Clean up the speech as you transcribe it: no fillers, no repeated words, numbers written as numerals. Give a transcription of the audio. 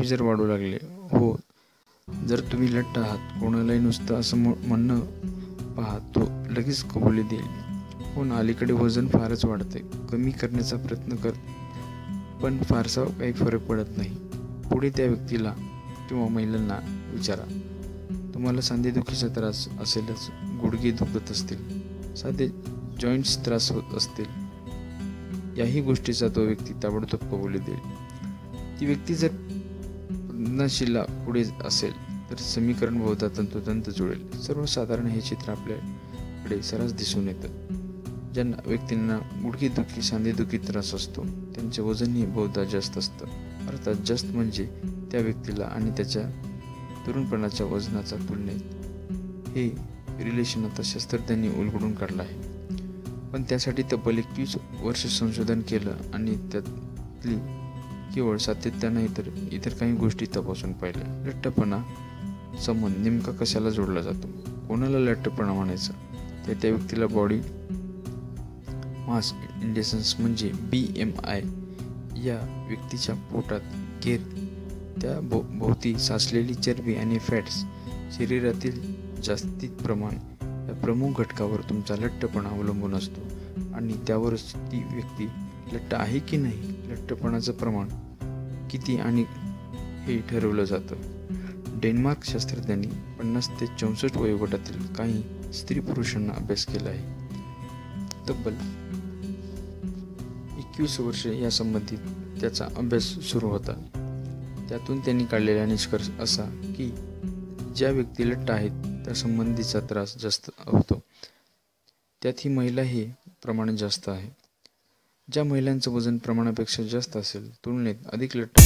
जर वाढू लागले. हो, जर तुम्ही लठ्ठ आहात, कोणालाही नुसतं असं म्हणणं पहा, तो लगेच कबुली देईल. हो ना, अलीकडे वजन फारच वाढते. कमी करण्याचा प्रयत्न कर, पण फारसा काही फरक पडत नाही. पुढे त्या व्यक्तीला किंवा महिलांना विचारा, तुम्हाला सांधेदुखीचा त्रास असेलच, गुडघे दुखत असतील, साधे जॉईंट्स त्रास होत असतील, याही गोष्टीचा तो व्यक्ती ताबडतोब कबुली देईल. ती व्यक्ती जर पद्मशिला पुढे असेल तर समीकरण बहुधा तंतोतंत जुळेल. सर्वसाधारण हे चित्र आपल्याकडे सर्रास दिसून येतं. ज्या व्यक्तींना गुडघेदुखी सांधेदुखी त्रास असतो त्यांचे वजनही बहुधा जास्त असतं. अर्थात जास्त म्हणजे त्या व्यक्तीला आणि त्याच्या तरुणपणाच्या वजनाच्या तुलनेत. हे रिलेशन आता शास्त्रज्ञांनी उलगडून काढलं आहे. पण त्यासाठी तब्बल 21 वर्ष संशोधन केलं आणि त्यातली केवळ सातत्य नाही तर इतर काही गोष्टी तपासून पाहिल्या. लठ्ठपणा संबंध नेमका कशाला जोडला जातो? कोणाला लठ्ठपणा म्हणायचं? त्या व्यक्तीला बॉडी मास इंडेक्स म्हणजे BMI या व्यक्तीच्या पोटात घेर, त्या भोवती साचलेली चरबी आणि फॅट्स, शरीरातील जास्तीत प्रमाण या प्रमुख घटकावर तुमचा लठ्ठपणा अवलंबून असतो आणि त्यावरच ती व्यक्ती लठ्ठ आहे की नाही, लठ्ठपणाचं प्रमाण किती आणि हे ठरवलं जातं. डेन्मार्क शास्त्रज्ञांनी 50 ते 64 वयोगटातील काही स्त्री पुरुषांना अभ्यास केला आहे. तब्बल 21 वर्षे या संबंधित त्याचा अभ्यास सुरू होता. त्यातून त्यांनी काढलेला निष्कर्ष असा की ज्या व्यक्ती लठ्ठ आहेत त्या संबंधीचा त्रास जास्त होतो, त्यात ही महिला हे प्रमाण जास्त आहे. ज्या महिलांचं वजन प्रमाणापेक्षा जास्त असेल, तुलनेत अधिक लठ्ठ